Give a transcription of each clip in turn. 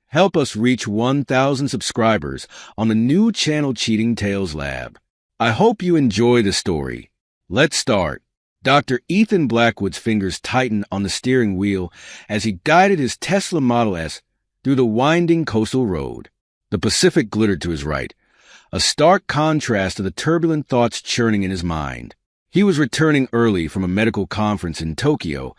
Help us reach 1,000 subscribers on the new channel Cheating Tales Lab. I hope you enjoy the story. Let's start. Dr. Ethan Blackwood's fingers tightened on the steering wheel as he guided his Tesla Model S through the winding coastal road. The Pacific glittered to his right, a stark contrast to the turbulent thoughts churning in his mind. He was returning early from a medical conference in Tokyo,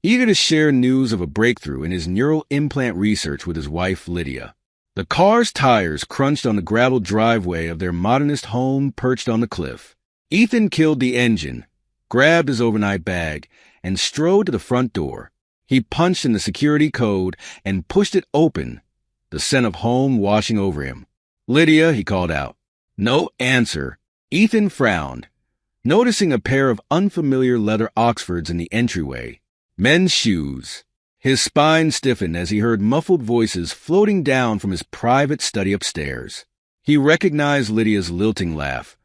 eager to share news of a breakthrough in his neural implant research with his wife, Lydia. The car's tires crunched on the gravel driveway of their modernist home perched on the cliff. Ethan killed the engine, grabbed his overnight bag, and strode to the front door. He punched in the security code and pushed it open, the scent of home washing over him. "Lydia," he called out. No answer. Ethan frowned, noticing a pair of unfamiliar leather Oxfords in the entryway. Men's shoes. His spine stiffened as he heard muffled voices floating down from his private study upstairs. He recognized Lydia's lilting laugh,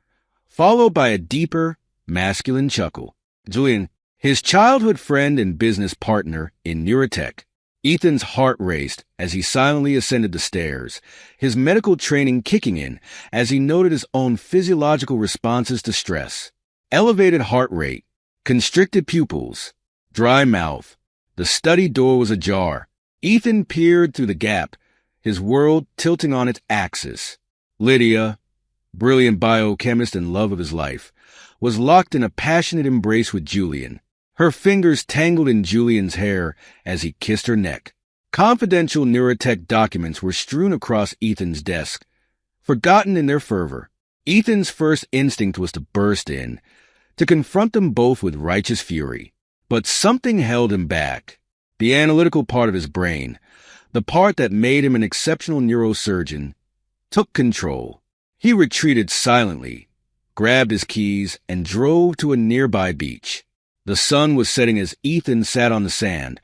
followed by a deeper, masculine chuckle. Julian, his childhood friend and business partner in neurotech. Ethan's heart raced as he silently ascended the stairs, his medical training kicking in as he noted his own physiological responses to stress. Elevated heart rate, constricted pupils, dry mouth. The study door was ajar. Ethan peered through the gap, his world tilting on its axis. Lydia, brilliant biochemist and love of his life, was locked in a passionate embrace with Julian. Her fingers tangled in Julian's hair as he kissed her neck. Confidential neurotech documents were strewn across Ethan's desk, forgotten in their fervor. Ethan's first instinct was to burst in, to confront them both with righteous fury. But something held him back. The analytical part of his brain, the part that made him an exceptional neurosurgeon, took control. He retreated silently, grabbed his keys, and drove to a nearby beach. The sun was setting as Ethan sat on the sand,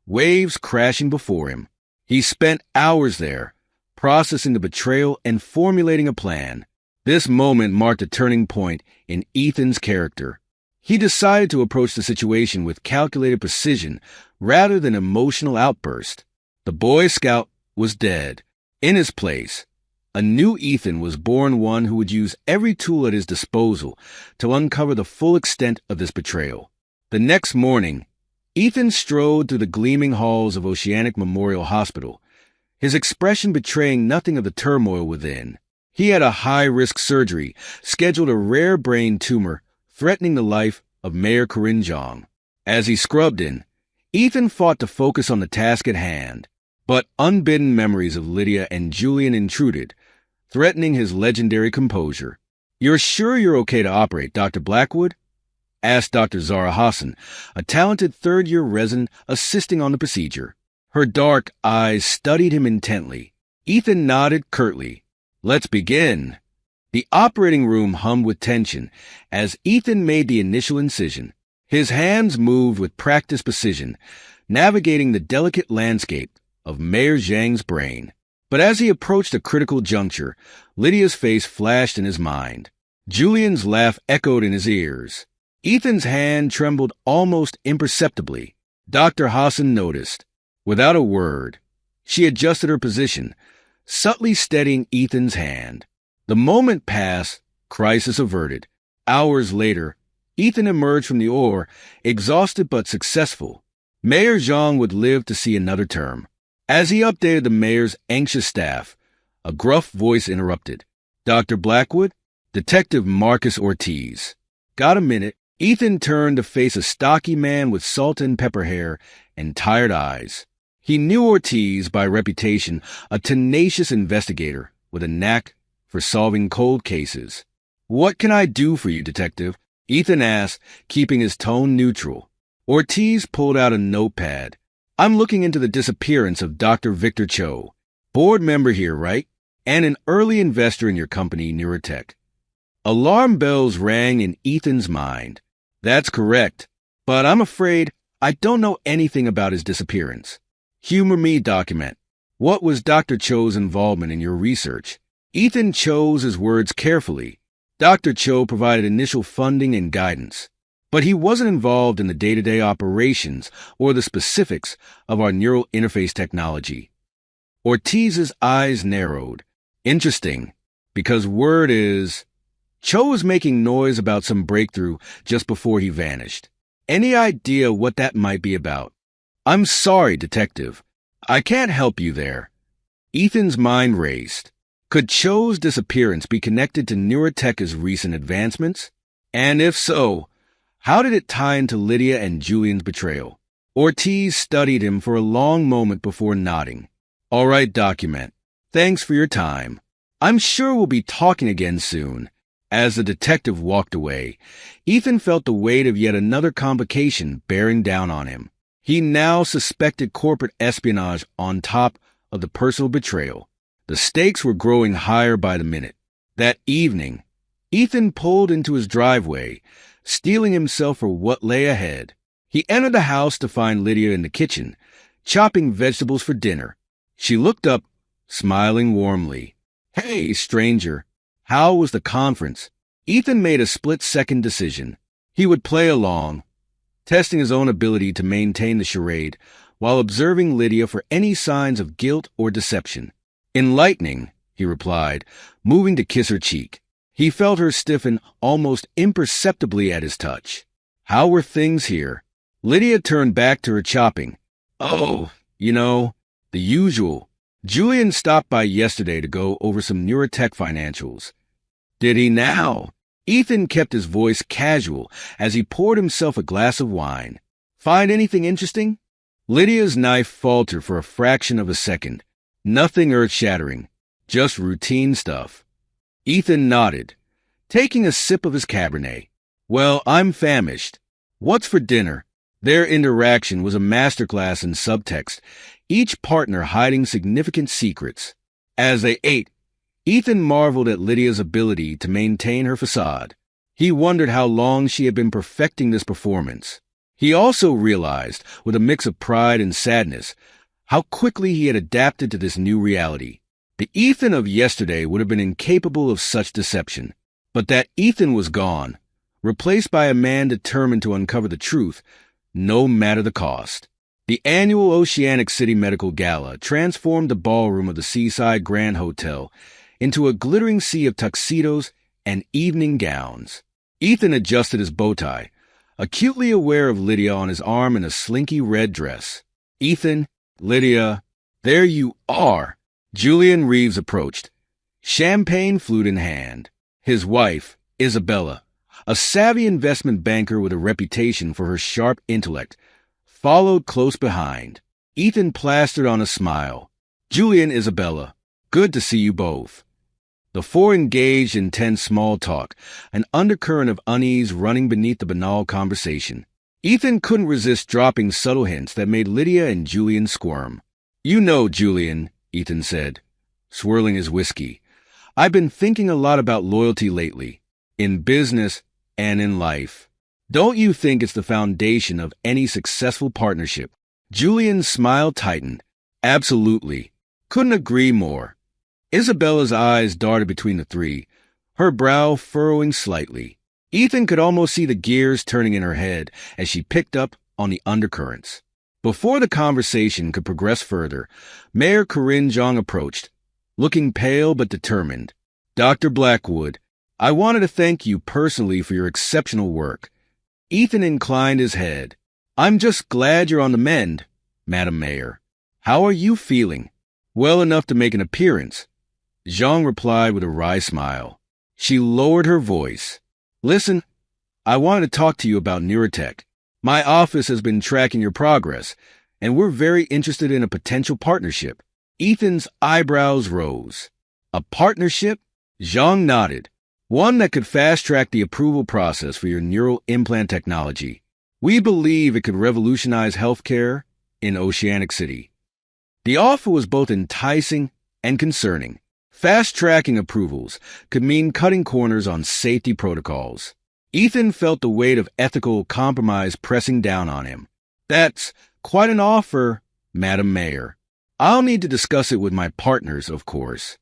waves crashing before him. He spent hours there, processing the betrayal and formulating a plan. This moment marked a turning point in Ethan's character. He decided to approach the situation with calculated precision rather than emotional outburst. The Boy Scout was dead. In his place, a new Ethan was born, one who would use every tool at his disposal to uncover the full extent of this betrayal. The next morning, Ethan strode through the gleaming halls of Oceanic Memorial Hospital, his expression betraying nothing of the turmoil within. He had a high-risk surgery, scheduled a rare brain tumor threatening the life of Mayor Corinne Jong. As he scrubbed in, Ethan fought to focus on the task at hand, but unbidden memories of Lydia and Julian intruded, threatening his legendary composure. "You're sure you're okay to operate, Dr. Blackwood?" asked Dr. Zara Hassan, a talented third-year resident assisting on the procedure. Her dark eyes studied him intently. Ethan nodded curtly. "Let's begin." The operating room hummed with tension as Ethan made the initial incision. His hands moved with practiced precision, navigating the delicate landscape of Mayor Zhang's brain. But as he approached a critical juncture, Lydia's face flashed in his mind. Julian's laugh echoed in his ears. Ethan's hand trembled almost imperceptibly. Dr. Hassan noticed. Without a word, she adjusted her position, subtly steadying Ethan's hand. The moment passed, crisis averted. Hours later, Ethan emerged from the OR, exhausted but successful. Mayor Zhang would live to see another term. As he updated the mayor's anxious staff, a gruff voice interrupted. "Dr. Blackwood, Detective Marcus Ortiz." "Got a minute?" Ethan turned to face a stocky man with salt and pepper hair and tired eyes. He knew Ortiz by reputation, a tenacious investigator with a knack for solving cold cases. "What can I do for you, Detective?" Ethan asked, keeping his tone neutral. Ortiz pulled out a notepad. "I'm looking into the disappearance of Dr. Victor Cho, board member here, right? And an early investor in your company, Neurotech." Alarm bells rang in Ethan's mind. "That's correct, but I'm afraid I don't know anything about his disappearance." "Humor me, document. What was Dr. Cho's involvement in your research?" Ethan chose his words carefully. Dr. Cho provided initial funding and guidance, but he wasn't involved in the day-to-day operations or the specifics of our neural interface technology. Ortiz's eyes narrowed. Interesting, because word is, Cho was making noise about some breakthrough just before he vanished. Any idea what that might be about? I'm sorry, Detective. I can't help you there. Ethan's mind raced. Could Cho's disappearance be connected to Neurotech's recent advancements? And if so, how did it tie into Lydia and Julian's betrayal? Ortiz studied him for a long moment before nodding. All right, document. Thanks for your time. I'm sure we'll be talking again soon. As the detective walked away, Ethan felt the weight of yet another complication bearing down on him. He now suspected corporate espionage on top of the personal betrayal. The stakes were growing higher by the minute. That evening, Ethan pulled into his driveway, steeling himself for what lay ahead. He entered the house to find Lydia in the kitchen, chopping vegetables for dinner. She looked up, smiling warmly. Hey, stranger. How was the conference? Ethan made a split-second decision. He would play along, testing his own ability to maintain the charade while observing Lydia for any signs of guilt or deception. Enlightening, he replied, moving to kiss her cheek. He felt her stiffen almost imperceptibly at his touch. How were things here? Lydia turned back to her chopping. Oh, the usual. Julian stopped by yesterday to go over some Neurotech financials. Did he now? Ethan kept his voice casual as he poured himself a glass of wine. Find anything interesting? Lydia's knife faltered for a fraction of a second. Nothing earth-shattering, just routine stuff. Ethan nodded, taking a sip of his Cabernet. Well, I'm famished. What's for dinner? Their interaction was a masterclass in subtext, each partner hiding significant secrets. As they ate, Ethan marveled at Lydia's ability to maintain her facade. He wondered how long she had been perfecting this performance. He also realized, with a mix of pride and sadness, how quickly he had adapted to this new reality. The Ethan of yesterday would have been incapable of such deception. But that Ethan was gone, replaced by a man determined to uncover the truth, no matter the cost. The annual Oceanic City Medical Gala transformed the ballroom of the Seaside Grand Hotel into a glittering sea of tuxedos and evening gowns. Ethan adjusted his bow tie, acutely aware of Lydia on his arm in a slinky red dress. Ethan, Lydia, there you are. Julian Reeves approached, champagne flute in hand. His wife, Isabella, a savvy investment banker with a reputation for her sharp intellect, followed close behind. Ethan plastered on a smile. Julian, Isabella, good to see you both. The four engaged in tense small talk, an undercurrent of unease running beneath the banal conversation. Ethan couldn't resist dropping subtle hints that made Lydia and Julian squirm. You know, Julian, Ethan said, swirling his whiskey, I've been thinking a lot about loyalty lately, in business and in life. Don't you think it's the foundation of any successful partnership? Julian's smile tightened. Absolutely. Couldn't agree more. Isabella's eyes darted between the three, her brow furrowing slightly. Ethan could almost see the gears turning in her head as she picked up on the undercurrents. Before the conversation could progress further, Mayor Corinne Zhang approached, looking pale but determined. Dr. Blackwood, I wanted to thank you personally for your exceptional work. Ethan inclined his head. I'm just glad you're on the mend, Madam Mayor. How are you feeling? Well enough to make an appearance. Zhang replied with a wry smile. She lowered her voice. Listen, I wanted to talk to you about Neurotech. My office has been tracking your progress, and we're very interested in a potential partnership. Ethan's eyebrows rose. A partnership? Zhang nodded. One that could fast-track the approval process for your neural implant technology. We believe it could revolutionize healthcare in Oceanic City. The offer was both enticing and concerning. Fast-tracking approvals could mean cutting corners on safety protocols. Ethan felt the weight of ethical compromise pressing down on him. That's quite an offer, Madam Mayor. I'll need to discuss it with my partners, of course.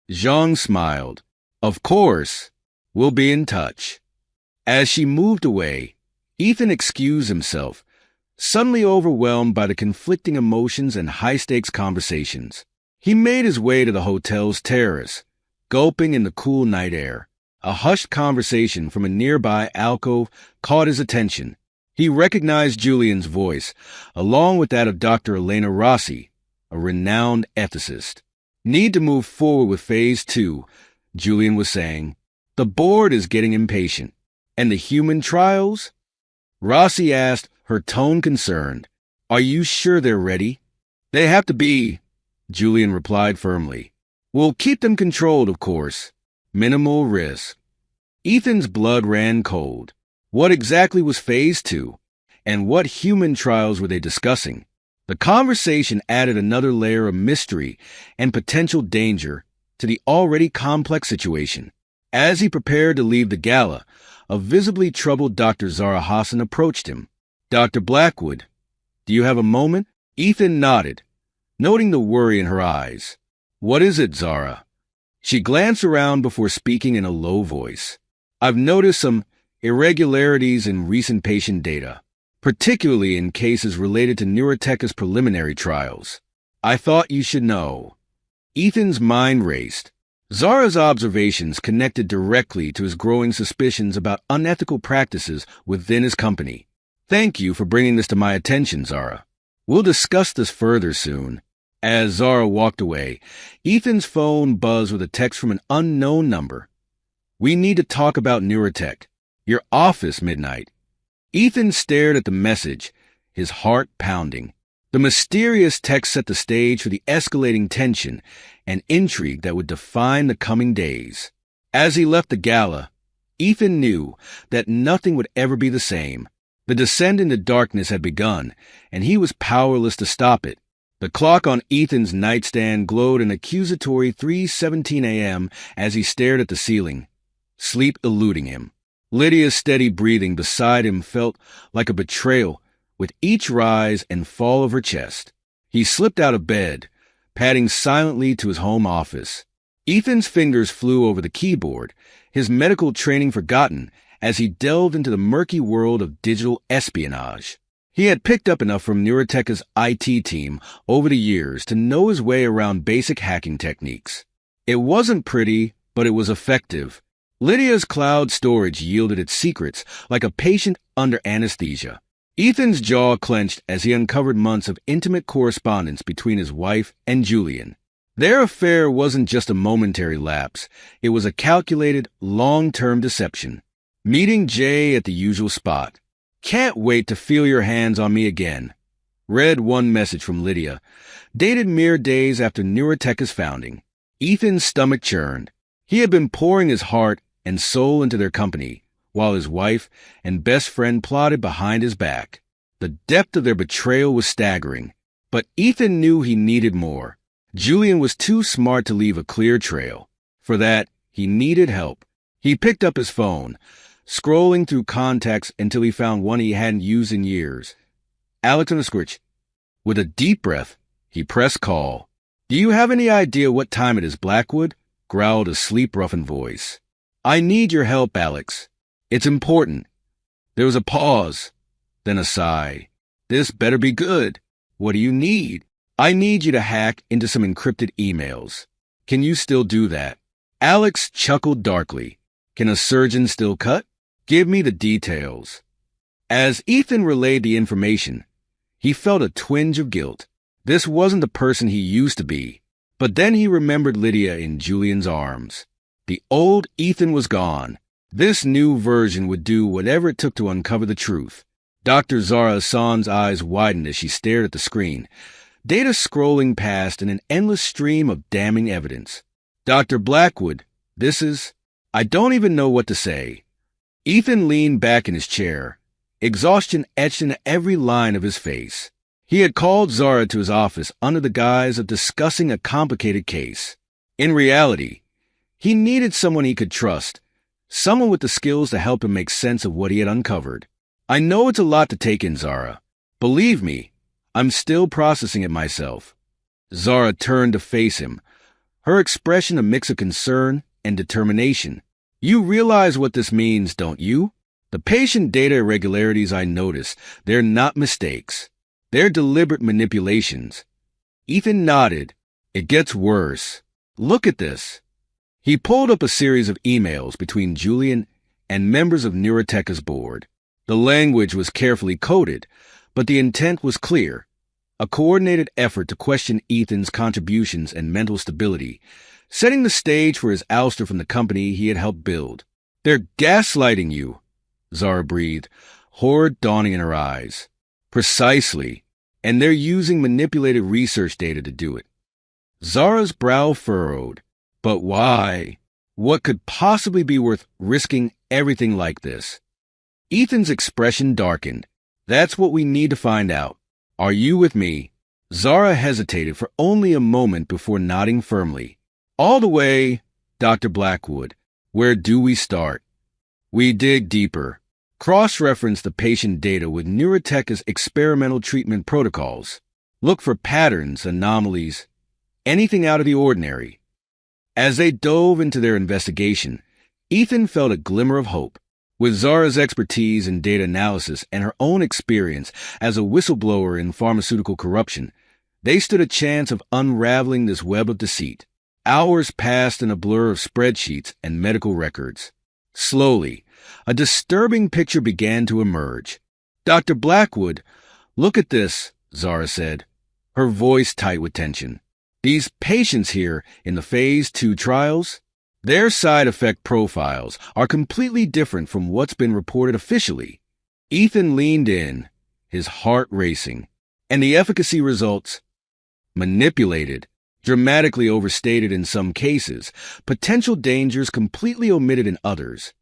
Zhang smiled. Of course. We'll be in touch. As she moved away, Ethan excused himself, suddenly overwhelmed by the conflicting emotions and high-stakes conversations. He made his way to the hotel's terrace, gulping in the cool night air. A hushed conversation from a nearby alcove caught his attention. He recognized Julian's voice, along with that of Dr. Elena Rossi, a renowned ethicist. Need to move forward with Phase 2, Julian was saying. The board is getting impatient. And the human trials? Rossi asked, her tone concerned. Are you sure they're ready? They have to be, Julian replied firmly. We'll keep them controlled, of course. Minimal risk. Ethan's blood ran cold. What exactly was Phase 2? And what human trials were they discussing? The conversation added another layer of mystery and potential danger to the already complex situation. As he prepared to leave the gala, a visibly troubled Dr. Zara Hassan approached him. Dr. Blackwood, do you have a moment? Ethan nodded, noting the worry in her eyes. What is it, Zara? She glanced around before speaking in a low voice. I've noticed some irregularities in recent patient data, particularly in cases related to Neuroteca's preliminary trials. I thought you should know. Ethan's mind raced. Zara's observations connected directly to his growing suspicions about unethical practices within his company. Thank you for bringing this to my attention, Zara. We'll discuss this further soon. As Zara walked away, Ethan's phone buzzed with a text from an unknown number. We need to talk about Neurotech. Your office, midnight. Ethan stared at the message, his heart pounding. The mysterious text set the stage for the escalating tension and intrigue that would define the coming days. As he left the gala, Ethan knew that nothing would ever be the same. The descent into darkness had begun, and he was powerless to stop it. The clock on Ethan's nightstand glowed an accusatory 3:17 a.m. as he stared at the ceiling, sleep eluding him. Lydia's steady breathing beside him felt like a betrayal with each rise and fall of her chest. He slipped out of bed, padding silently to his home office. Ethan's fingers flew over the keyboard, his medical training forgotten as he delved into the murky world of digital espionage. He had picked up enough from Neuroteca's IT team over the years to know his way around basic hacking techniques. It wasn't pretty, but it was effective. Lydia's cloud storage yielded its secrets like a patient under anesthesia. Ethan's jaw clenched as he uncovered months of intimate correspondence between his wife and Julian. Their affair wasn't just a momentary lapse. It was a calculated, long-term deception. Meeting Jay at the usual spot. Can't wait to feel your hands on me again. Read one message from Lydia, dated mere days after Neuroteca's founding. Ethan's stomach churned. He had been pouring his heart and soul into their company, while his wife and best friend plotted behind his back. The depth of their betrayal was staggering, but Ethan knew he needed more. Julian was too smart to leave a clear trail. For that, he needed help. He picked up his phone, scrolling through contacts until he found one he hadn't used in years. Alex on the Squitch. With a deep breath, he pressed call. Do you have any idea what time it is, Blackwood? Growled a sleep-roughened voice. I need your help, Alex. It's important. There was a pause, then a sigh. This better be good. What do you need? I need you to hack into some encrypted emails. Can you still do that? Alex chuckled darkly. Can a surgeon still cut? Give me the details. As Ethan relayed the information, he felt a twinge of guilt. This wasn't the person he used to be. But then he remembered Lydia in Julian's arms. The old Ethan was gone. This new version would do whatever it took to uncover the truth. Dr. Zara Hassan's eyes widened as she stared at the screen, data scrolling past in an endless stream of damning evidence. Dr. Blackwood, I don't even know what to say. Ethan leaned back in his chair, exhaustion etched into every line of his face. He had called Zara to his office under the guise of discussing a complicated case. In reality, he needed someone he could trust, someone with the skills to help him make sense of what he had uncovered. I know it's a lot to take in, Zara. Believe me, I'm still processing it myself. Zara turned to face him, her expression a mix of concern and determination. You realize what this means, don't you? The patient data irregularities I notice, they're not mistakes. They're deliberate manipulations. Ethan nodded, It gets worse. Look at this. He pulled up a series of emails between Julian and members of Neuroteca's board. The language was carefully coded, but the intent was clear. A coordinated effort to question Ethan's contributions and mental stability, setting the stage for his ouster from the company he had helped build. They're gaslighting you, Zara breathed, horror dawning in her eyes. Precisely. And they're using manipulated research data to do it. Zara's brow furrowed. But why? What could possibly be worth risking everything like this? Ethan's expression darkened. That's what we need to find out. Are you with me? Zara hesitated for only a moment before nodding firmly. All the way, Dr. Blackwood. Where do we start? We dig deeper. Cross-reference the patient data with Neuroteca's experimental treatment protocols. Look for patterns, anomalies, anything out of the ordinary. As they dove into their investigation, Ethan felt a glimmer of hope. With Zara's expertise in data analysis and her own experience as a whistleblower in pharmaceutical corruption, they stood a chance of unraveling this web of deceit. Hours passed in a blur of spreadsheets and medical records. Slowly, a disturbing picture began to emerge. Dr. Blackwood, look at this, Zara said, her voice tight with tension. These patients here in the Phase 2 trials, their side effect profiles are completely different from what's been reported officially. Ethan leaned in, his heart racing. And the efficacy results? Manipulated, dramatically overstated in some cases, potential dangers completely omitted in others.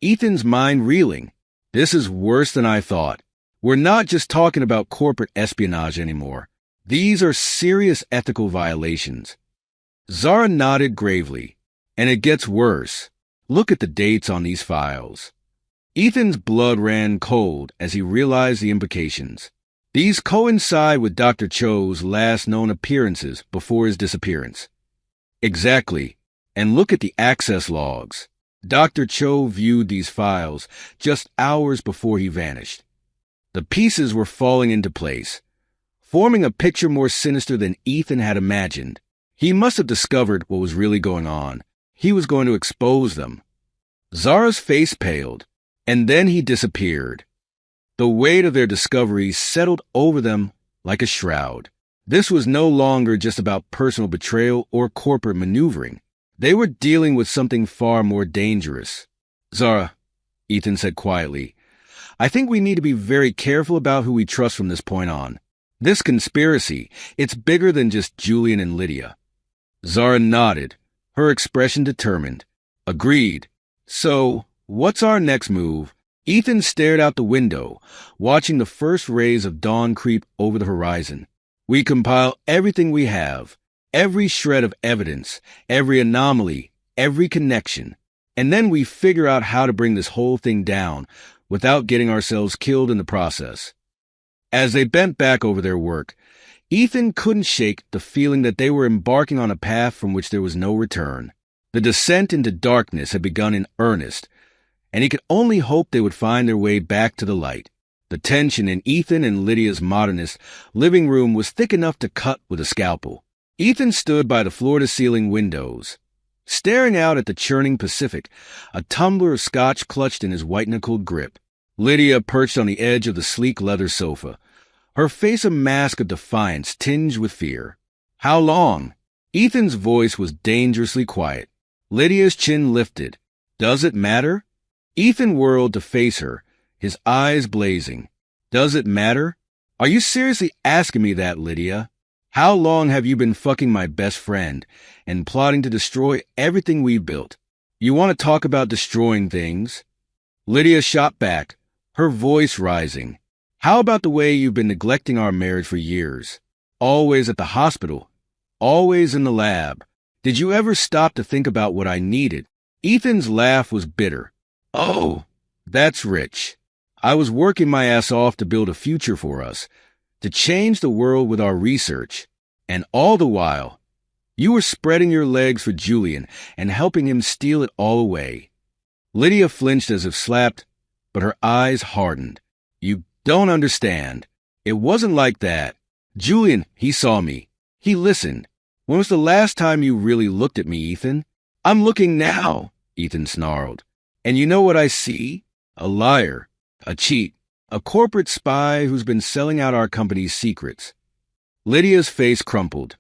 Ethan's mind reeling. This is worse than I thought. We're not just talking about corporate espionage anymore. These are serious ethical violations. Zara nodded gravely. And it gets worse. Look at the dates on these files. Ethan's blood ran cold as he realized the implications. These coincide with Dr. Cho's last known appearances before his disappearance. Exactly. And look at the access logs. Dr. Cho viewed these files just hours before he vanished. The pieces were falling into place, forming a picture more sinister than Ethan had imagined. He must have discovered what was really going on. He was going to expose them. Zara's face paled, and then he disappeared. The weight of their discovery settled over them like a shroud. This was no longer just about personal betrayal or corporate maneuvering. They were dealing with something far more dangerous. Zara, Ethan said quietly, I think we need to be very careful about who we trust from this point on. This conspiracy, it's bigger than just Julian and Lydia. Zara nodded, her expression determined. Agreed. So, what's our next move? Ethan stared out the window, watching the first rays of dawn creep over the horizon. We compile everything we have, every shred of evidence, every anomaly, every connection, and then we figure out how to bring this whole thing down without getting ourselves killed in the process. As they bent back over their work, Ethan couldn't shake the feeling that they were embarking on a path from which there was no return. The descent into darkness had begun in earnest, and he could only hope they would find their way back to the light. The tension in Ethan and Lydia's modernist living room was thick enough to cut with a scalpel. Ethan stood by the floor-to-ceiling windows, staring out at the churning Pacific, a tumbler of scotch clutched in his white-knuckled grip. Lydia perched on the edge of the sleek leather sofa, her face a mask of defiance tinged with fear. How long? Ethan's voice was dangerously quiet. Lydia's chin lifted. Does it matter? Ethan whirled to face her, his eyes blazing. Does it matter? Are you seriously asking me that, Lydia? How long have you been fucking my best friend and plotting to destroy everything we built? You want to talk about destroying things? Lydia shot back, her voice rising. How about the way you've been neglecting our marriage for years? Always at the hospital, always in the lab. Did you ever stop to think about what I needed? Ethan's laugh was bitter. Oh, that's rich. I was working my ass off to build a future for us, to change the world with our research. And all the while, you were spreading your legs for Julian and helping him steal it all away. Lydia flinched as if slapped, but her eyes hardened. You don't understand. It wasn't like that. Julian, he saw me. He listened. When was the last time you really looked at me, Ethan? I'm looking now, Ethan snarled. And you know what I see? A liar, a cheat, a corporate spy who's been selling out our company's secrets. Lydia's face crumpled,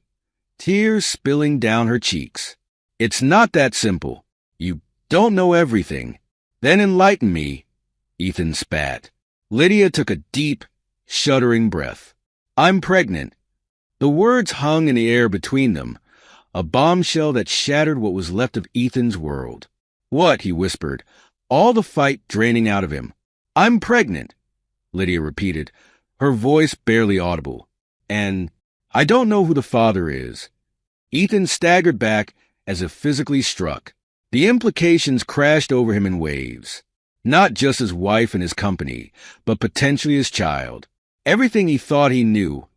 tears spilling down her cheeks. It's not that simple. You don't know everything. Then enlighten me, Ethan spat. Lydia took a deep, shuddering breath. I'm pregnant. The words hung in the air between them, a bombshell that shattered what was left of Ethan's world. What? He whispered, all the fight draining out of him. I'm pregnant, Lydia repeated, her voice barely audible. And I don't know who the father is. Ethan staggered back as if physically struck. The implications crashed over him in waves. Not just his wife and his company, but potentially his child. Everything he thought he knew,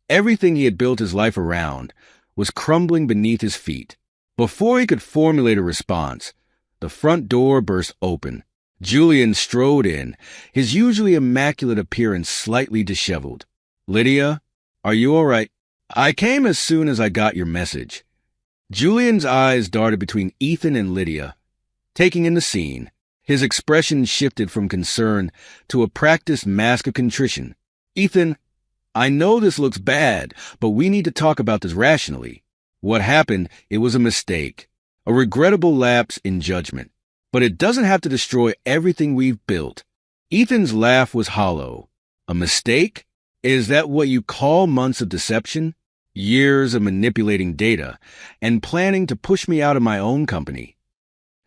everything he had built his life around, was crumbling beneath his feet. Before he could formulate a response, the front door burst open. Julian strode in, his usually immaculate appearance slightly disheveled. Lydia, are you all right? I came as soon as I got your message. Julian's eyes darted between Ethan and Lydia, taking in the scene. His expression shifted from concern to a practiced mask of contrition. Ethan, I know this looks bad, but we need to talk about this rationally. What happened, it was a mistake, a regrettable lapse in judgment. But it doesn't have to destroy everything we've built. Ethan's laugh was hollow. A mistake? Is that what you call months of deception? Years of manipulating data and planning to push me out of my own company?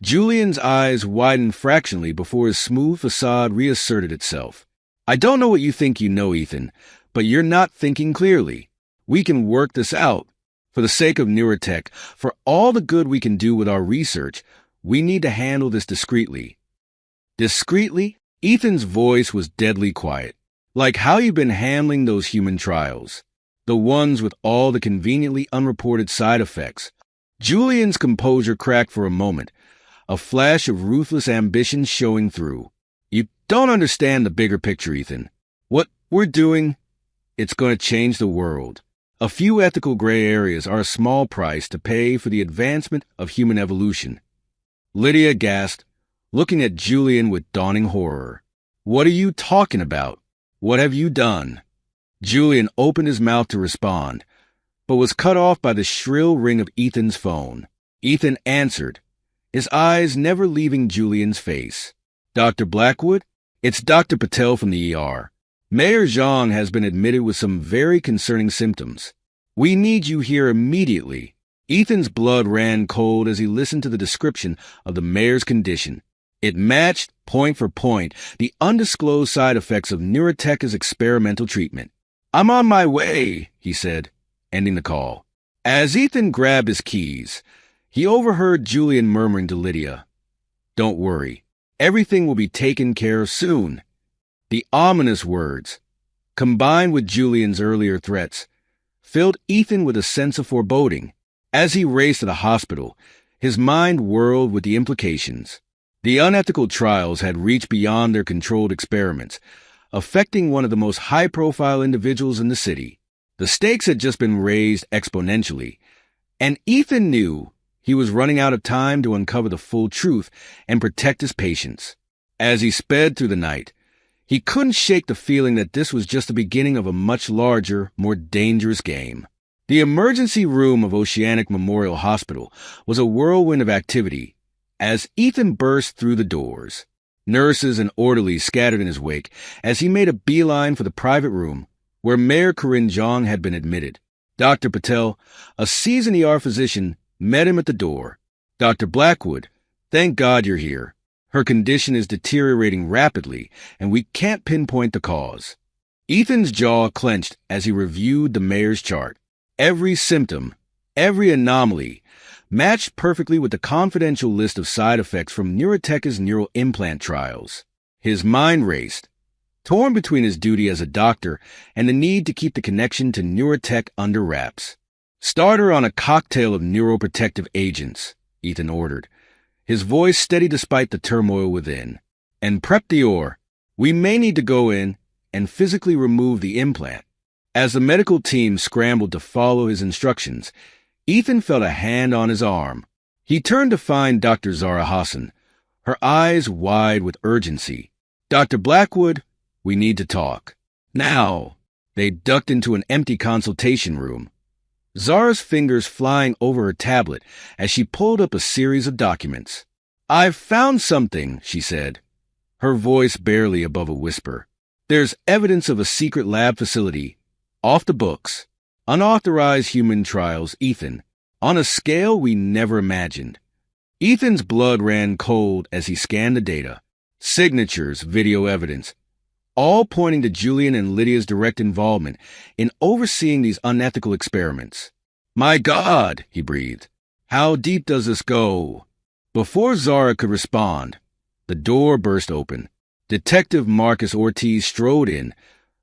Julian's eyes widened fractionally before his smooth facade reasserted itself. I don't know what you think you know, Ethan, but you're not thinking clearly. We can work this out. For the sake of Neurotech, for all the good we can do with our research, we need to handle this discreetly. Discreetly? Ethan's voice was deadly quiet. Like how you've been handling those human trials. The ones with all the conveniently unreported side effects. Julian's composure cracked for a moment, a flash of ruthless ambition showing through. You don't understand the bigger picture, Ethan. What we're doing, it's going to change the world. A few ethical gray areas are a small price to pay for the advancement of human evolution. Lydia gasped, looking at Julian with dawning horror. What are you talking about? What have you done? Julian opened his mouth to respond, but was cut off by the shrill ring of Ethan's phone. Ethan answered, his eyes never leaving Julian's face. Dr. Blackwood? It's Dr. Patel from the ER. Mayor Zhang has been admitted with some very concerning symptoms. We need you here immediately. Ethan's blood ran cold as he listened to the description of the mayor's condition. It matched, point for point, the undisclosed side effects of Neurotech's experimental treatment. I'm on my way, he said, ending the call. As Ethan grabbed his keys, he overheard Julian murmuring to Lydia, Don't worry, everything will be taken care of soon. The ominous words, combined with Julian's earlier threats, filled Ethan with a sense of foreboding. As he raced to the hospital, his mind whirled with the implications. The unethical trials had reached beyond their controlled experiments, affecting one of the most high-profile individuals in the city. The stakes had just been raised exponentially, and Ethan knew he was running out of time to uncover the full truth and protect his patients. As he sped through the night, he couldn't shake the feeling that this was just the beginning of a much larger, more dangerous game. The emergency room of Oceanic Memorial Hospital was a whirlwind of activity as Ethan burst through the doors. Nurses and orderlies scattered in his wake as he made a beeline for the private room where Mayor Corinne Zhang had been admitted. Dr. Patel, a seasoned ER physician, met him at the door. Dr. Blackwood, thank God you're here. Her condition is deteriorating rapidly, and we can't pinpoint the cause. Ethan's jaw clenched as he reviewed the mayor's chart. Every symptom, every anomaly, matched perfectly with the confidential list of side effects from Neurotech's neural implant trials. His mind raced, torn between his duty as a doctor and the need to keep the connection to Neurotech under wraps. Start her on a cocktail of neuroprotective agents, Ethan ordered, his voice steady despite the turmoil within. And prep the ore. We may need to go in and physically remove the implant. As the medical team scrambled to follow his instructions, Ethan felt a hand on his arm. He turned to find Dr. Zara Hassan, her eyes wide with urgency. "Dr. Blackwood, we need to talk. Now." They ducked into an empty consultation room, Zara's fingers flying over her tablet as she pulled up a series of documents. "I've found something," she said, her voice barely above a whisper. "There's evidence of a secret lab facility, off the books, unauthorized human trials, Ethan, on a scale we never imagined." Ethan's blood ran cold as he scanned the data. Signatures, video evidence, all pointing to Julian and Lydia's direct involvement in overseeing these unethical experiments. "My God," he breathed. "How deep does this go?" Before Zara could respond, the door burst open. Detective Marcus Ortiz strode in,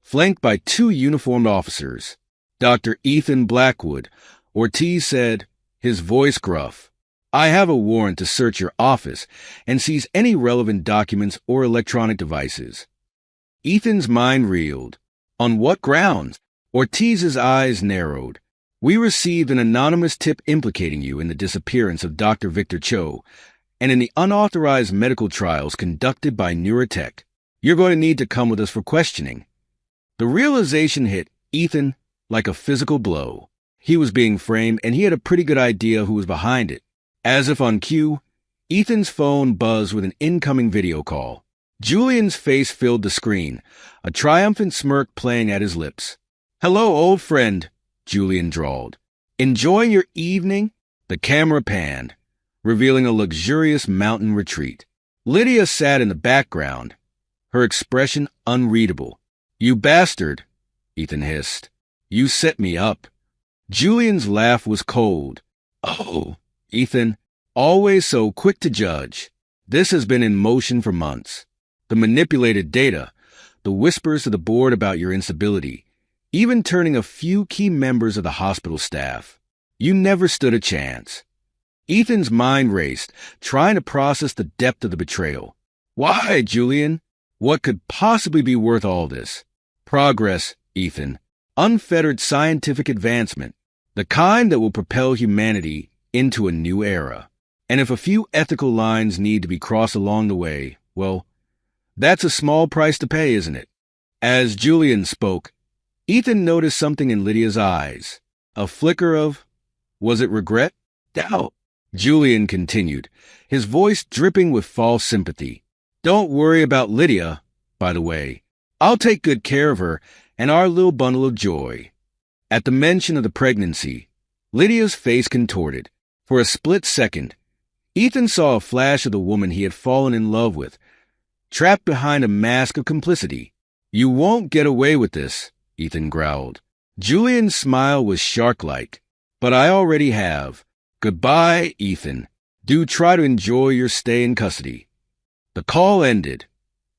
flanked by two uniformed officers. "Dr. Ethan Blackwood," Ortiz said, his voice gruff. "I have a warrant to search your office and seize any relevant documents or electronic devices." Ethan's mind reeled. "On what grounds?" Ortiz's eyes narrowed. "We received an anonymous tip implicating you in the disappearance of Dr. Victor Cho and in the unauthorized medical trials conducted by Neurotech. You're going to need to come with us for questioning." The realization hit Ethan like a physical blow. He was being framed, and he had a pretty good idea who was behind it. As if on cue, Ethan's phone buzzed with an incoming video call. Julian's face filled the screen, a triumphant smirk playing at his lips. "Hello, old friend," Julian drawled. "Enjoying your evening?" The camera panned, revealing a luxurious mountain retreat. Lydia sat in the background, her expression unreadable. "You bastard," Ethan hissed. "You set me up." Julian's laugh was cold. "Oh, Ethan, always so quick to judge. This has been in motion for months. The manipulated data, the whispers to the board about your instability, even turning a few key members of the hospital staff. You never stood a chance." Ethan's mind raced, trying to process the depth of the betrayal. "Why, Julian? What could possibly be worth all this?" "Progress, Ethan. Unfettered scientific advancement. The kind that will propel humanity into a new era. And if a few ethical lines need to be crossed along the way, well, that's a small price to pay, isn't it?" As Julian spoke, Ethan noticed something in Lydia's eyes. A flicker of, was it regret? Doubt. Julian continued, his voice dripping with false sympathy. "Don't worry about Lydia, by the way. I'll take good care of her and our little bundle of joy." At the mention of the pregnancy, Lydia's face contorted. For a split second, Ethan saw a flash of the woman he had fallen in love with, trapped behind a mask of complicity. "You won't get away with this," Ethan growled. Julian's smile was shark-like. "But I already have. Goodbye, Ethan. Do try to enjoy your stay in custody." The call ended,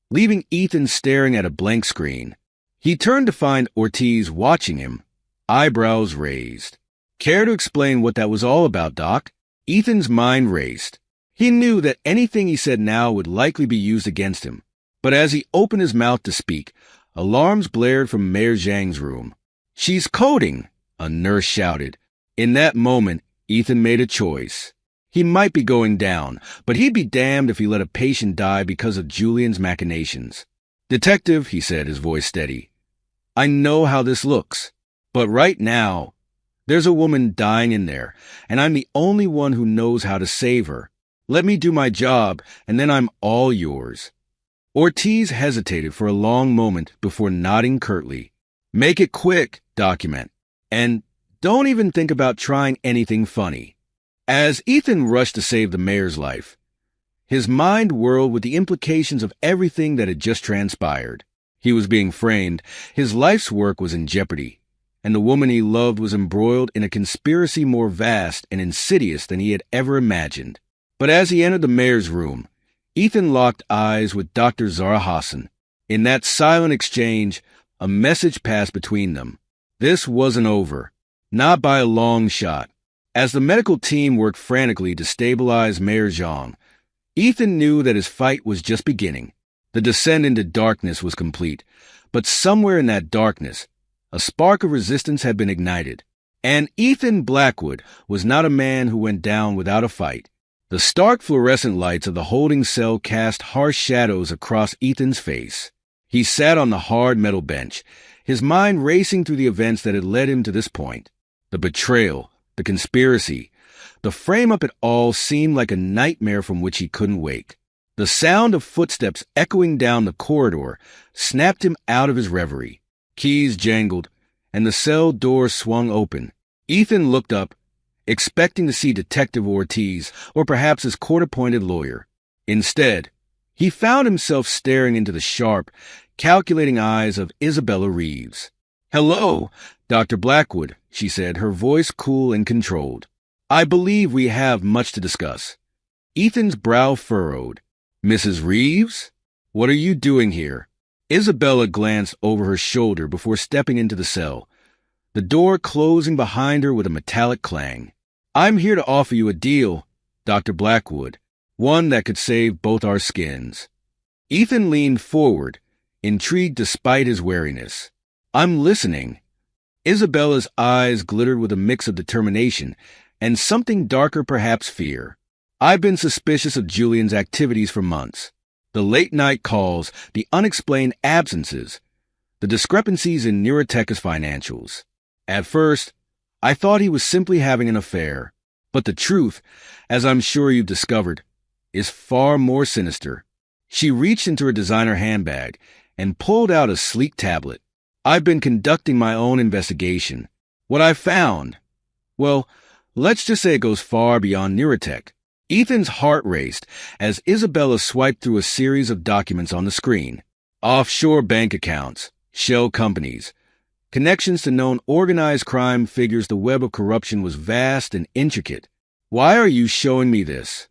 leaving Ethan staring at a blank screen. He turned to find Ortiz watching him, eyebrows raised. "Care to explain what that was all about, Doc?" Ethan's mind raced. He knew that anything he said now would likely be used against him. But as he opened his mouth to speak, alarms blared from Mayor Zhang's room. "She's coding," a nurse shouted. In that moment, Ethan made a choice. He might be going down, but he'd be damned if he let a patient die because of Julian's machinations. "Detective," he said, his voice steady, "I know how this looks, but right now, there's a woman dying in there, and I'm the only one who knows how to save her. Let me do my job, and then I'm all yours." Ortiz hesitated for a long moment before nodding curtly. "Make it quick, document. And don't even think about trying anything funny." As Ethan rushed to save the mayor's life, his mind whirled with the implications of everything that had just transpired. He was being framed, his life's work was in jeopardy, and the woman he loved was embroiled in a conspiracy more vast and insidious than he had ever imagined. But as he entered the mayor's room, Ethan locked eyes with Dr. Zara Hassan. In that silent exchange, a message passed between them. This wasn't over, not by a long shot. As the medical team worked frantically to stabilize Mayor Zhang, Ethan knew that his fight was just beginning. The descent into darkness was complete, but somewhere in that darkness, a spark of resistance had been ignited. And Ethan Blackwood was not a man who went down without a fight. The stark fluorescent lights of the holding cell cast harsh shadows across Ethan's face. He sat on the hard metal bench, his mind racing through the events that had led him to this point. The betrayal, the conspiracy, the frame up it all seemed like a nightmare from which he couldn't wake. The sound of footsteps echoing down the corridor snapped him out of his reverie. Keys jangled, and the cell door swung open. Ethan looked up, expecting to see Detective Ortiz or perhaps his court-appointed lawyer. Instead, he found himself staring into the sharp, calculating eyes of Isabella Reeves. "Hello, Dr. Blackwood," she said, her voice cool and controlled. "I believe we have much to discuss." Ethan's brow furrowed. "Mrs. Reeves? What are you doing here?" Isabella glanced over her shoulder before stepping into the cell, the door closing behind her with a metallic clang. "I'm here to offer you a deal, Dr. Blackwood, one that could save both our skins." Ethan leaned forward, intrigued despite his wariness. "I'm listening." Isabella's eyes glittered with a mix of determination and something darker, perhaps fear. "I've been suspicious of Julian's activities for months. The late-night calls, the unexplained absences, the discrepancies in Neurotech's financials. At first, I thought he was simply having an affair. But the truth, as I'm sure you've discovered, is far more sinister." She reached into her designer handbag and pulled out a sleek tablet. "I've been conducting my own investigation. What I found, well, let's just say it goes far beyond Neurotech." Ethan's heart raced as Isabella swiped through a series of documents on the screen. Offshore bank accounts, shell companies, connections to known organized crime figures. The web of corruption was vast and intricate. "Why are you showing me this?"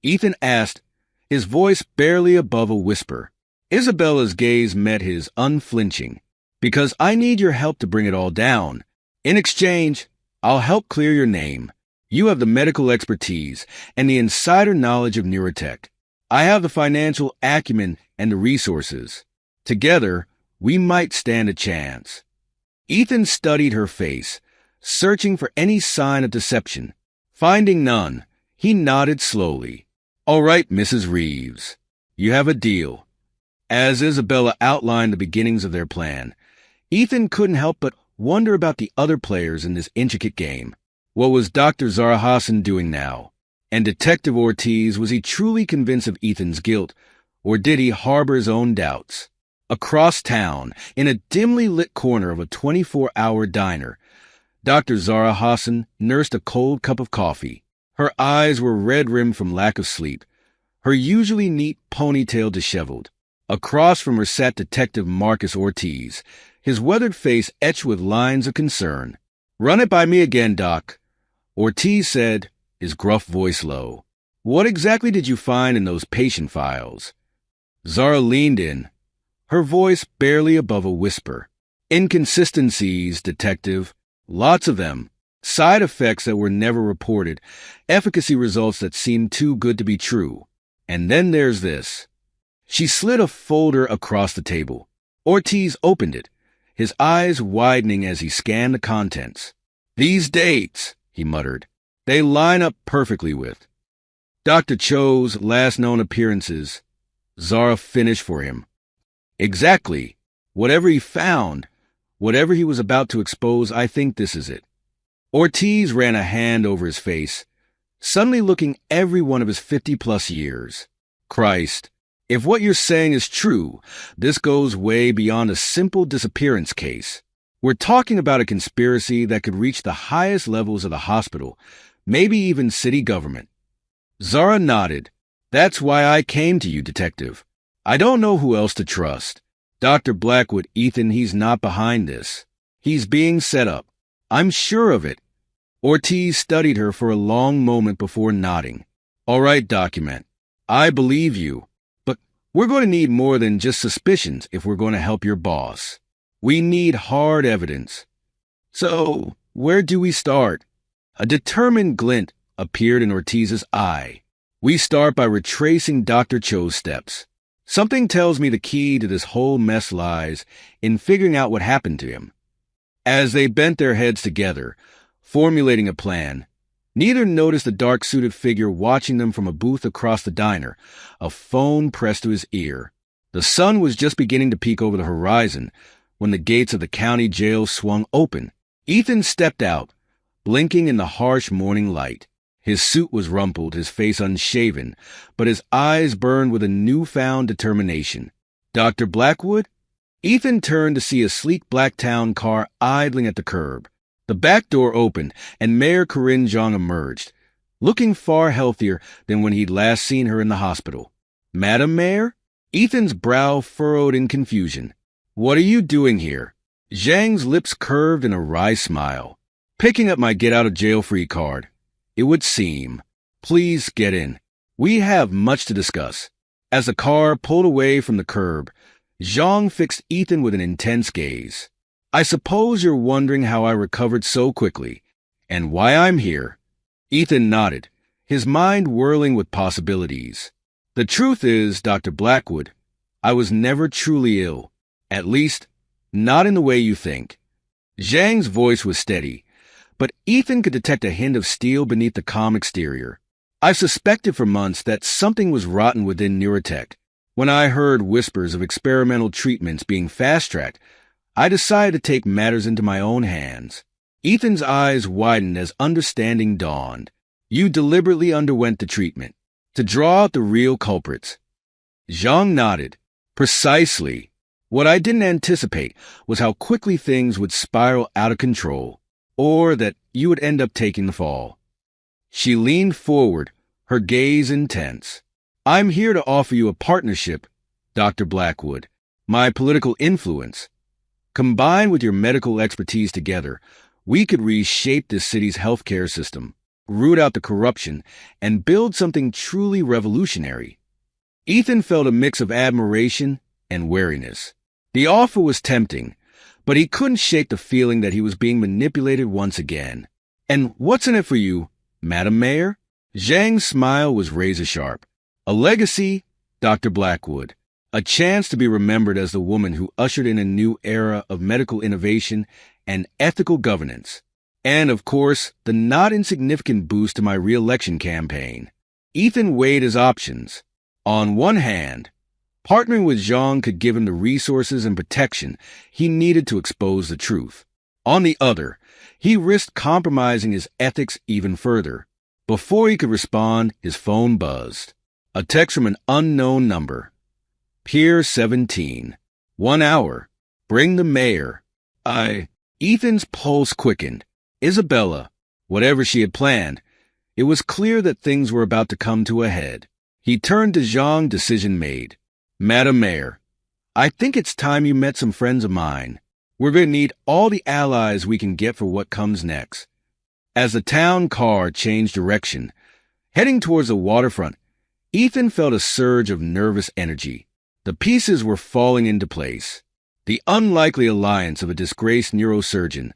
Ethan asked, his voice barely above a whisper. Isabella's gaze met his unflinching. "Because I need your help to bring it all down. In exchange, I'll help clear your name. You have the medical expertise and the insider knowledge of Neurotech. I have the financial acumen and the resources. Together, we might stand a chance." Ethan studied her face, searching for any sign of deception. Finding none, he nodded slowly. "All right, Mrs. Reeves, you have a deal." As Isabella outlined the beginnings of their plan, Ethan couldn't help but wonder about the other players in this intricate game. What was Dr. Zara Hassan doing now? And Detective Ortiz, was he truly convinced of Ethan's guilt, or did he harbor his own doubts? Across town, in a dimly lit corner of a 24-hour diner, Dr. Zara Hassan nursed a cold cup of coffee. Her eyes were red-rimmed from lack of sleep, her usually neat ponytail disheveled. Across from her sat Detective Marcus Ortiz, his weathered face etched with lines of concern. "Run it by me again, Doc," Ortiz said, his gruff voice low. "What exactly did you find in those patient files?" Zara leaned in, her voice barely above a whisper. "Inconsistencies, Detective. Lots of them. Side effects that were never reported. Efficacy results that seemed too good to be true. And then there's this." She slid a folder across the table. Ortiz opened it, his eyes widening as he scanned the contents. "These dates," he muttered, "they line up perfectly with Dr. Cho's last known appearances." Zara finished for him. "Exactly. Whatever he found, whatever he was about to expose, I think this is it." Ortiz ran a hand over his face, suddenly looking every one of his 50-plus years. "Christ, if what you're saying is true, this goes way beyond a simple disappearance case. We're talking about a conspiracy that could reach the highest levels of the hospital, maybe even city government." Zara nodded. "That's why I came to you, Detective. I don't know who else to trust. Dr. Blackwood, Ethan, he's not behind this. He's being set up. I'm sure of it." Ortiz studied her for a long moment before nodding. "All right, document. I believe you. But we're going to need more than just suspicions if we're going to help your boss. We need hard evidence. So, where do we start?" A determined glint appeared in Ortiz's eye. "We start by retracing Dr. Cho's steps. Something tells me the key to this whole mess lies in figuring out what happened to him." As they bent their heads together, formulating a plan. Neither noticed the dark-suited figure watching them from a booth across the diner, a phone pressed to his ear. The sun was just beginning to peek over the horizon when the gates of the county jail swung open. Ethan stepped out, blinking in the harsh morning light. His suit was rumpled, his face unshaven, but his eyes burned with a newfound determination. Dr. Blackwood? Ethan turned to see a sleek black town car idling at the curb. The back door opened, and Mayor Corinne Zhang emerged, looking far healthier than when he'd last seen her in the hospital. Madam Mayor? Ethan's brow furrowed in confusion. What are you doing here? Zhang's lips curved in a wry smile. Picking up my get-out-of-jail-free card. It would seem. Please get in. We have much to discuss. As the car pulled away from the curb, Zhang fixed Ethan with an intense gaze. I suppose you're wondering how I recovered so quickly, and why I'm here. Ethan nodded, his mind whirling with possibilities. The truth is, Dr. Blackwood, I was never truly ill. At least, not in the way you think. Zhang's voice was steady, but Ethan could detect a hint of steel beneath the calm exterior. I've suspected for months that something was rotten within Neurotech. When I heard whispers of experimental treatments being fast-tracked, I decided to take matters into my own hands. Ethan's eyes widened as understanding dawned. You deliberately underwent the treatment to draw out the real culprits. Zhang nodded. Precisely. What I didn't anticipate was how quickly things would spiral out of control, or that you would end up taking the fall. She leaned forward, her gaze intense. I'm here to offer you a partnership, Dr. Blackwood. My political influence, combined with your medical expertise together, we could reshape this city's healthcare system, root out the corruption, and build something truly revolutionary. Ethan felt a mix of admiration and wariness. The offer was tempting, but he couldn't shake the feeling that he was being manipulated once again. And what's in it for you, Madam Mayor? Zhang's smile was razor-sharp. A legacy, Dr. Blackwood. A chance to be remembered as the woman who ushered in a new era of medical innovation and ethical governance. And, of course, the not insignificant boost to my re-election campaign. Ethan weighed his options. On one hand, partnering with Zhang could give him the resources and protection he needed to expose the truth. On the other, he risked compromising his ethics even further. Before he could respond, his phone buzzed. A text from an unknown number. Pier 17. 1 hour. Bring the mayor. Ethan's pulse quickened. Isabella, whatever she had planned, it was clear that things were about to come to a head. He turned to Zhang, decision made. Madam Mayor, I think it's time you met some friends of mine. We're going to need all the allies we can get for what comes next. As the town car changed direction, heading towards the waterfront, Ethan felt a surge of nervous energy. The pieces were falling into place. The unlikely alliance of a disgraced neurosurgeon,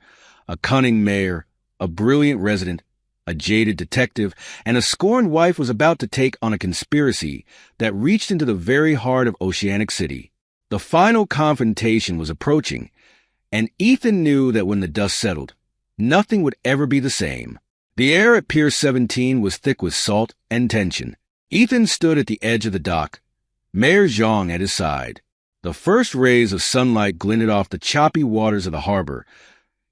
a cunning mayor, a brilliant resident, a jaded detective, and a scorned wife was about to take on a conspiracy that reached into the very heart of Oceanic City. The final confrontation was approaching, and Ethan knew that when the dust settled, nothing would ever be the same. The air at Pier 17 was thick with salt and tension. Ethan stood at the edge of the dock, Mayor Zhang at his side. The first rays of sunlight glinted off the choppy waters of the harbor,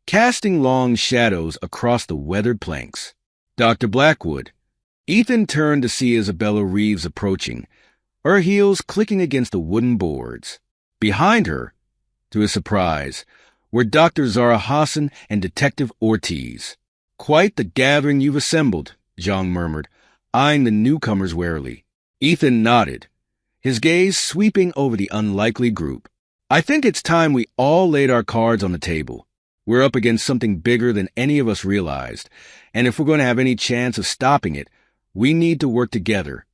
casting long shadows across the weathered planks. Dr. Blackwood. Ethan turned to see Isabella Reeves approaching, her heels clicking against the wooden boards. Behind her, to his surprise, were Dr. Zara Hassan and Detective Ortiz. Quite the gathering you've assembled, Zhang murmured, eyeing the newcomers warily. Ethan nodded, his gaze sweeping over the unlikely group. I think it's time we all laid our cards on the table. We're up against something bigger than any of us realized, and if we're going to have any chance of stopping it, we need to work together.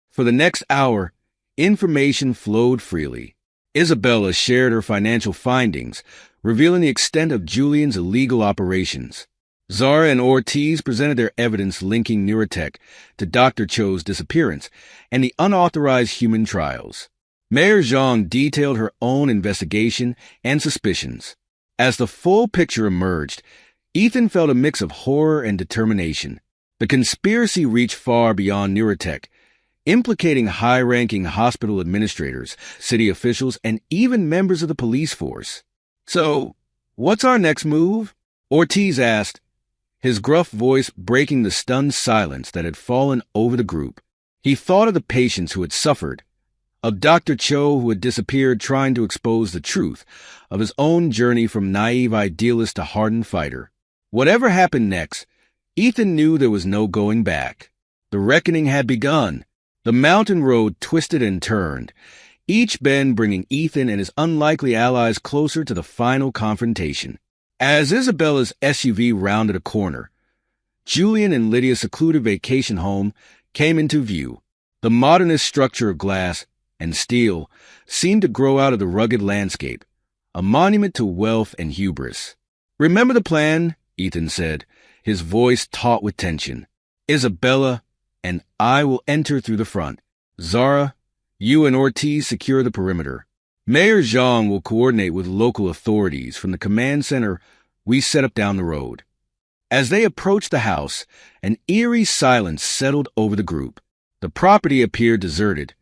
For the next hour, information flowed freely. Isabella shared her financial findings, revealing the extent of Julian's illegal operations. Zara and Ortiz presented their evidence linking Neurotech to Dr. Cho's disappearance and the unauthorized human trials. Mayor Zhang detailed her own investigation and suspicions. As the full picture emerged, Ethan felt a mix of horror and determination. The conspiracy reached far beyond Neurotech, implicating high-ranking hospital administrators, city officials, and even members of the police force. "So, what's our next move?" Ortiz asked, his gruff voice breaking the stunned silence that had fallen over the group. He thought of the patients who had suffered, of Dr. Cho who had disappeared trying to expose the truth, of his own journey from naive idealist to hardened fighter. Whatever happened next, Ethan knew there was no going back. The reckoning had begun. The mountain road twisted and turned, each bend bringing Ethan and his unlikely allies closer to the final confrontation. As Isabella's SUV rounded a corner, Julian and Lydia's secluded vacation home came into view. The modernist structure of glass and steel seemed to grow out of the rugged landscape, a monument to wealth and hubris. "Remember the plan?" Ethan said, his voice taut with tension. "Isabella and I will enter through the front. Zara, you and Ortiz secure the perimeter. Mayor Zhang will coordinate with local authorities from the command center we set up down the road." As they approached the house, an eerie silence settled over the group. The property appeared deserted,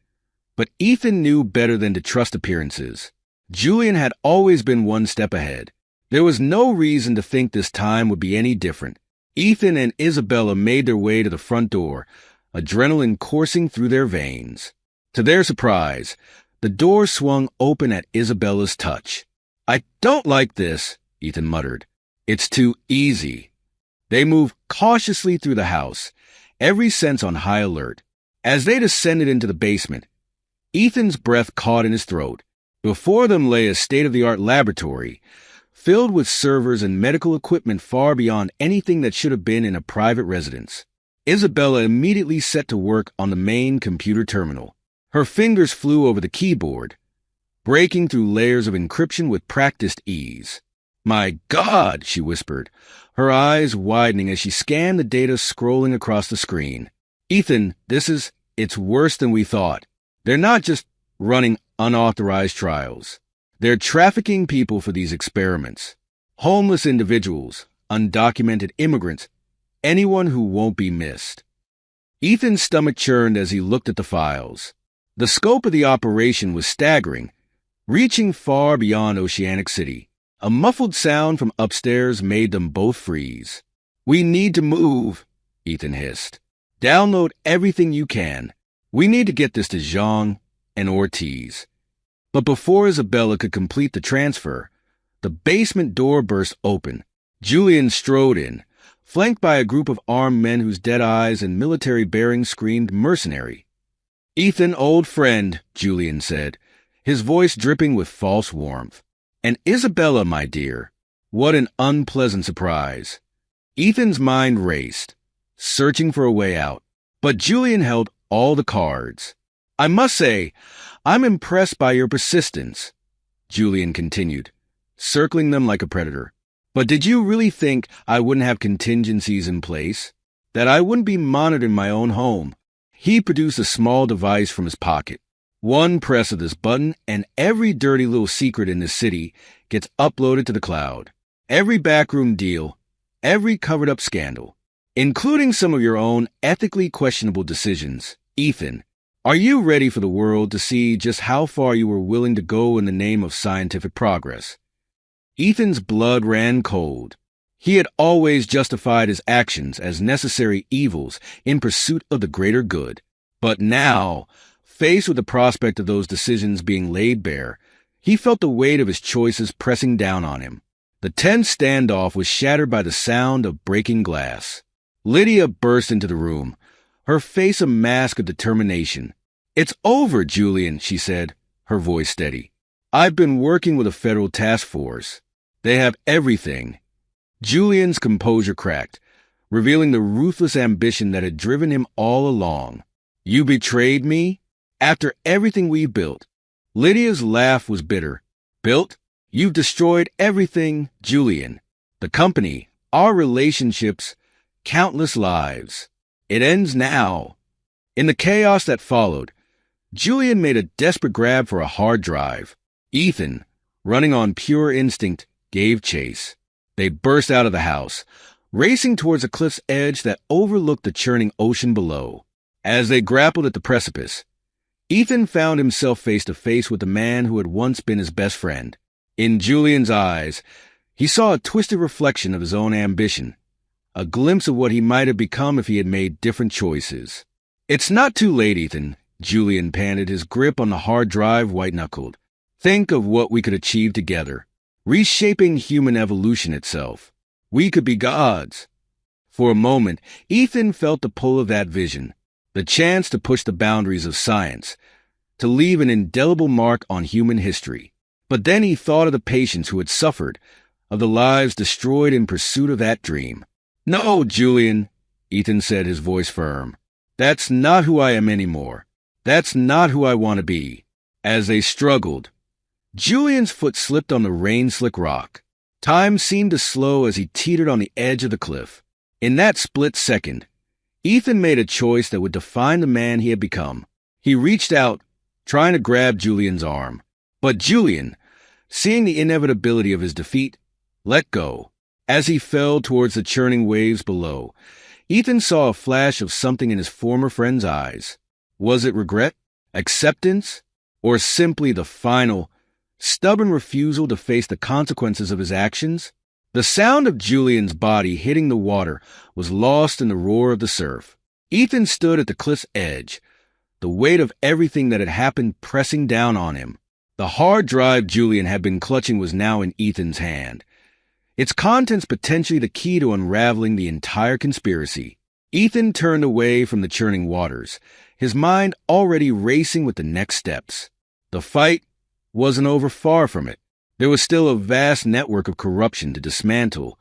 but Ethan knew better than to trust appearances. Julian had always been one step ahead. There was no reason to think this time would be any different. Ethan and Isabella made their way to the front door, adrenaline coursing through their veins. To their surprise, the door swung open at Isabella's touch. "I don't like this," Ethan muttered. "It's too easy." They moved cautiously through the house, every sense on high alert. As they descended into the basement, Ethan's breath caught in his throat. Before them lay a state-of-the-art laboratory, filled with servers and medical equipment far beyond anything that should have been in a private residence. Isabella immediately set to work on the main computer terminal. Her fingers flew over the keyboard, breaking through layers of encryption with practiced ease. "My God," she whispered, her eyes widening as she scanned the data scrolling across the screen. "Ethan, it's worse than we thought. They're not just running unauthorized trials. They're trafficking people for these experiments. Homeless individuals, undocumented immigrants, anyone who won't be missed." Ethan's stomach churned as he looked at the files. The scope of the operation was staggering, reaching far beyond Oceanic City. A muffled sound from upstairs made them both freeze. "We need to move," Ethan hissed. "Download everything you can. We need to get this to Zhang and Ortiz." But before Isabella could complete the transfer, the basement door burst open. Julian strode in, flanked by a group of armed men whose dead eyes and military bearings screamed mercenary. "Ethan, old friend," Julian said, his voice dripping with false warmth. "And Isabella, my dear, what an unpleasant surprise." Ethan's mind raced, searching for a way out, but Julian held all the cards. "I must say, I'm impressed by your persistence," Julian continued, circling them like a predator. "But did you really think I wouldn't have contingencies in place? That I wouldn't be monitored in my own home?" He produced a small device from his pocket. "One press of this button, and every dirty little secret in this city gets uploaded to the cloud. Every backroom deal, every covered-up scandal, including some of your own ethically questionable decisions. Ethan, are you ready for the world to see just how far you were willing to go in the name of scientific progress?" Ethan's blood ran cold. He had always justified his actions as necessary evils in pursuit of the greater good. But now, faced with the prospect of those decisions being laid bare, he felt the weight of his choices pressing down on him. The tense standoff was shattered by the sound of breaking glass. Lydia burst into the room, her face a mask of determination. "It's over, Julian," she said, her voice steady. "I've been working with a federal task force. They have everything." Julian's composure cracked, revealing the ruthless ambition that had driven him all along. "You betrayed me? After everything we built?" Lydia's laugh was bitter. "Built? You've destroyed everything, Julian. The company, our relationships, countless lives. It ends now." In the chaos that followed, Julian made a desperate grab for a hard drive. Ethan, running on pure instinct, gave chase. They burst out of the house, racing towards a cliff's edge that overlooked the churning ocean below. As they grappled at the precipice, Ethan found himself face to face with the man who had once been his best friend. In Julian's eyes, he saw a twisted reflection of his own ambition, a glimpse of what he might have become if he had made different choices. "It's not too late, Ethan," Julian panted, his grip on the hard drive white-knuckled. "Think of what we could achieve together, reshaping human evolution itself. We could be gods." For a moment, Ethan felt the pull of that vision, the chance to push the boundaries of science, to leave an indelible mark on human history. But then he thought of the patients who had suffered, of the lives destroyed in pursuit of that dream. "No, Julian," Ethan said, his voice firm. "That's not who I am anymore. That's not who I want to be." As they struggled, Julian's foot slipped on the rain-slick rock. Time seemed to slow as he teetered on the edge of the cliff. In that split second, Ethan made a choice that would define the man he had become. He reached out, trying to grab Julian's arm. But Julian, seeing the inevitability of his defeat, let go. As he fell towards the churning waves below, Ethan saw a flash of something in his former friend's eyes. Was it regret, acceptance, or simply the final, stubborn refusal to face the consequences of his actions? The sound of Julian's body hitting the water was lost in the roar of the surf. Ethan stood at the cliff's edge, the weight of everything that had happened pressing down on him. The hard drive Julian had been clutching was now in Ethan's hand, its contents potentially the key to unraveling the entire conspiracy. Ethan turned away from the churning waters, his mind already racing with the next steps. The fight wasn't over, far from it. There was still a vast network of corruption to dismantle,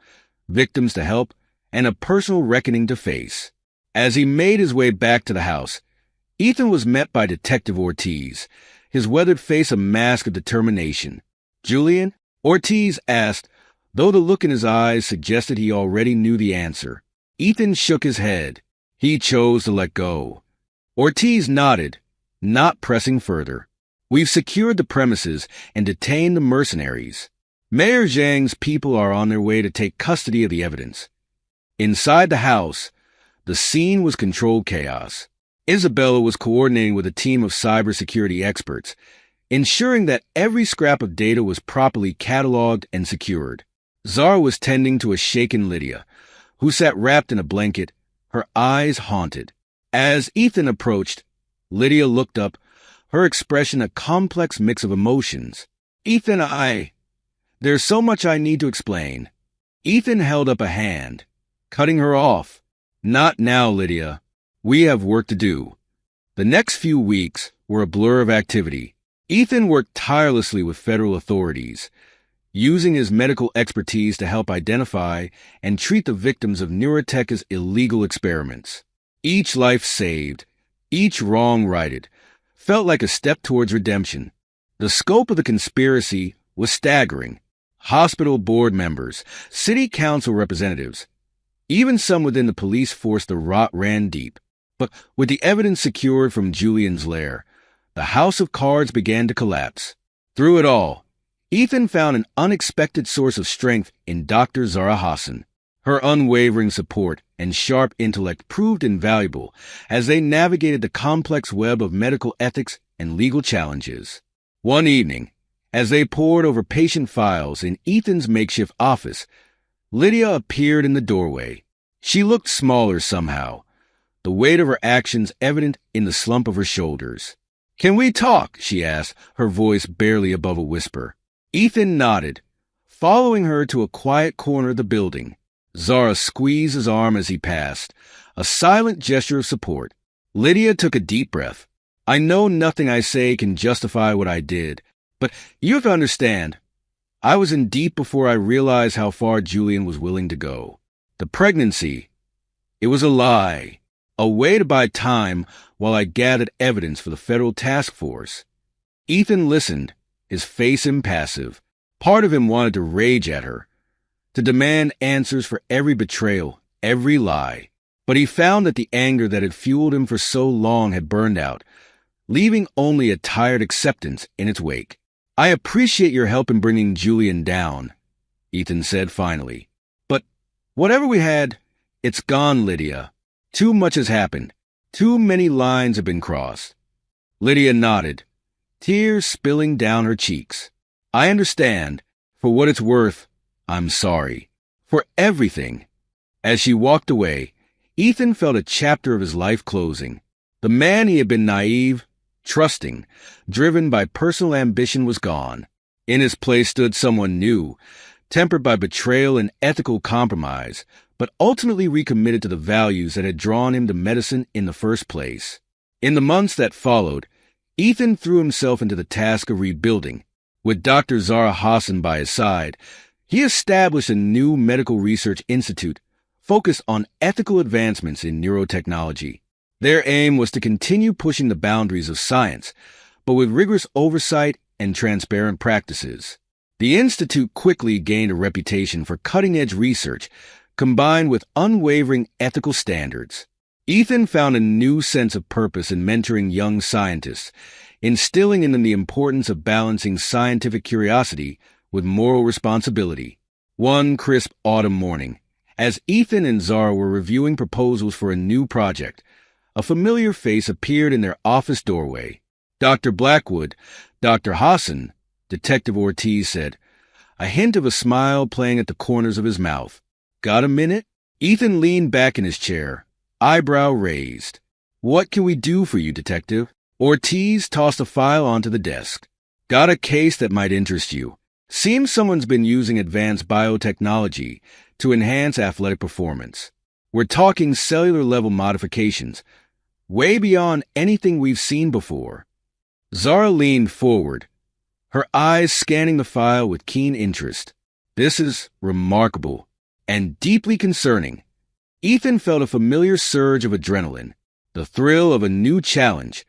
victims to help, and a personal reckoning to face. As he made his way back to the house, Ethan was met by Detective Ortiz, his weathered face a mask of determination. "Julian?" Ortiz asked, though the look in his eyes suggested he already knew the answer. Ethan shook his head. He chose to let go. Ortiz nodded, not pressing further. "We've secured the premises and detained the mercenaries. Mayor Zhang's people are on their way to take custody of the evidence." Inside the house, the scene was controlled chaos. Isabella was coordinating with a team of cybersecurity experts, ensuring that every scrap of data was properly cataloged and secured. Zara was tending to a shaken Lydia, who sat wrapped in a blanket, her eyes haunted. As Ethan approached, Lydia looked up, her expression a complex mix of emotions. "Ethan, there's so much I need to explain." Ethan held up a hand, cutting her off. "Not now, Lydia. We have work to do." The next few weeks were a blur of activity. Ethan worked tirelessly with federal authorities, using his medical expertise to help identify and treat the victims of Neurotech's illegal experiments. Each life saved, each wrong righted, felt like a step towards redemption. The scope of the conspiracy was staggering. Hospital board members, city council representatives, even some within the police force, the rot ran deep. But with the evidence secured from Julian's lair, the house of cards began to collapse. Through it all, Ethan found an unexpected source of strength in Dr. Zara Hassan. Her unwavering support and sharp intellect proved invaluable as they navigated the complex web of medical ethics and legal challenges. One evening, as they pored over patient files in Ethan's makeshift office, Lydia appeared in the doorway. She looked smaller somehow, the weight of her actions evident in the slump of her shoulders. "Can we talk?" she asked, her voice barely above a whisper. Ethan nodded, following her to a quiet corner of the building. Zara squeezed his arm as he passed, a silent gesture of support. Lydia took a deep breath. "I know nothing I say can justify what I did, but you have to understand, I was in deep before I realized how far Julian was willing to go. The pregnancy, it was a lie, a way to buy time while I gathered evidence for the federal task force." Ethan listened, his face impassive. Part of him wanted to rage at her, to demand answers for every betrayal, every lie. But he found that the anger that had fueled him for so long had burned out, leaving only a tired acceptance in its wake. "I appreciate your help in bringing Julian down," Ethan said finally. But whatever we had, it's gone, Lydia. Too much has happened. Too many lines have been crossed. Lydia nodded, tears spilling down her cheeks. I understand. For what it's worth, I'm sorry. For everything. As she walked away, Ethan felt a chapter of his life closing. The man he had been naive, trusting, driven by personal ambition was gone. In his place stood someone new, tempered by betrayal and ethical compromise, but ultimately recommitted to the values that had drawn him to medicine in the first place. In the months that followed, Ethan threw himself into the task of rebuilding. With Dr. Zara Hassan by his side, he established a new medical research institute focused on ethical advancements in neurotechnology. Their aim was to continue pushing the boundaries of science, but with rigorous oversight and transparent practices. The institute quickly gained a reputation for cutting-edge research, combined with unwavering ethical standards. Ethan found a new sense of purpose in mentoring young scientists, instilling in them the importance of balancing scientific curiosity with moral responsibility. One crisp autumn morning, as Ethan and Zara were reviewing proposals for a new project, a familiar face appeared in their office doorway. Dr. Blackwood, Dr. Hassan, Detective Ortiz said, a hint of a smile playing at the corners of his mouth. Got a minute? Ethan leaned back in his chair, eyebrow raised. What can we do for you, Detective? Ortiz tossed a file onto the desk. Got a case that might interest you. Seems someone's been using advanced biotechnology to enhance athletic performance. We're talking cellular-level modifications, way beyond anything we've seen before. Zara leaned forward, her eyes scanning the file with keen interest. This is remarkable and deeply concerning. Ethan felt a familiar surge of adrenaline, the thrill of a new challenge,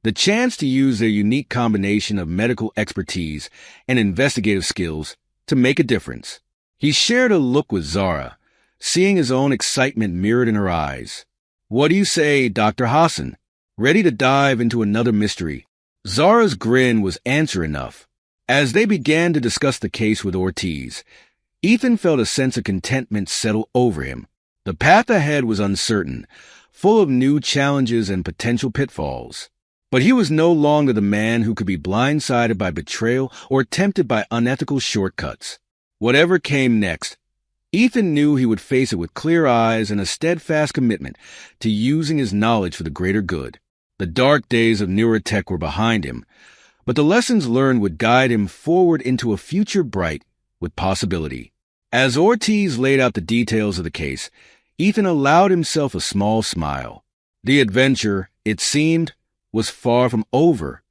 the chance to use their unique combination of medical expertise and investigative skills to make a difference. He shared a look with Zara, seeing his own excitement mirrored in her eyes. What do you say, Dr. Hassan? Ready to dive into another mystery? Zara's grin was answer enough. As they began to discuss the case with Ortiz, Ethan felt a sense of contentment settle over him. The path ahead was uncertain, full of new challenges and potential pitfalls. But he was no longer the man who could be blindsided by betrayal or tempted by unethical shortcuts. Whatever came next, Ethan knew he would face it with clear eyes and a steadfast commitment to using his knowledge for the greater good. The dark days of neurotech were behind him, but the lessons learned would guide him forward into a future bright with possibility. As Ortiz laid out the details of the case, Ethan allowed himself a small smile. The adventure, it seemed, was far from over.